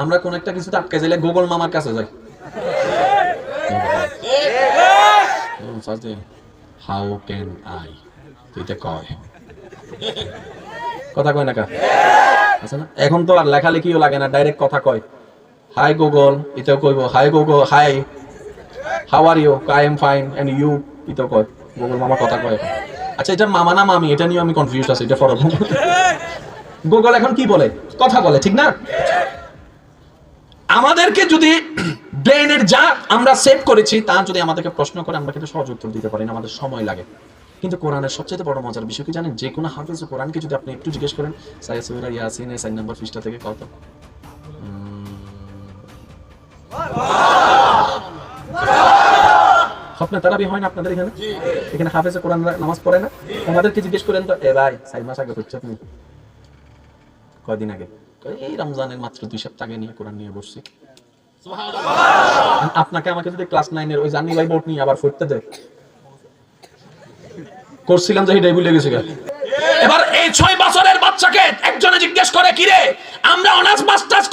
আমরা কোন একটা কিছুতে আটকে যাইলে গুগল মামার কাছে যাই, হাউ ক্যান আই, তুইতে কয় কথা কয় না কা আছে না। এখন তো আর লেখালেখিও লাগে না, ডাইরেক্ট কথা কয়। হাই গুগল, এটাও কইব hi Google, hi how are you, I am fine and you, এটাও কয়। গুগল মামা কথা কয়। আচ্ছা, এটা মামা না মামি, এটা নিয়ে আমি কনফিউজ আছি, এটা ফরক। গুগল এখন কি বলে? কথা বলে, ঠিক না? আমাদেরকে যদি ব্রেনের যা আমরা সেভ করেছি তা যদি আমাদেরকে প্রশ্ন করে, আমরা কিন্তু সহজ উত্তর দিতে পারি না, আমাদের সময় লাগে। কিন্তু কোরআনের সবচেয়ে বড় মজার বিষয় কি জানেন? যে কোনো হাফেজ কোরআনকে যদি আপনি একটু জিজ্ঞেস করেন, সূরা ইয়াসিনের 4 নম্বর পৃষ্ঠা থেকে কত, স্বপ্নে তারাবি হয় না আপনাদের এখানে? এখানে হাফেজ কোরআন নামাজ পড়ে না? আমাদেরকে জিজ্ঞেস করেন তো, এ ভাই 4 মাস আগে পড়ছো তুমি? কয়দিন আগে? এই রমজানের মাত্র 2 সপ্তাহ আগে নিয়ে কোরআন নিয়ে বসছি। আপনাকে আমাকে যদি ক্লাস 9 এর ওই জানি ভাই বোর্ড নিয়ে আবার পড়তে দেয়, করছিলাম যে এটাই ভুলে গেছি। এবার এই 6 বছরের বাচ্চাকে একজনে জিজ্ঞেস করে, কিরে আমরা অনার্স মাস্টার্স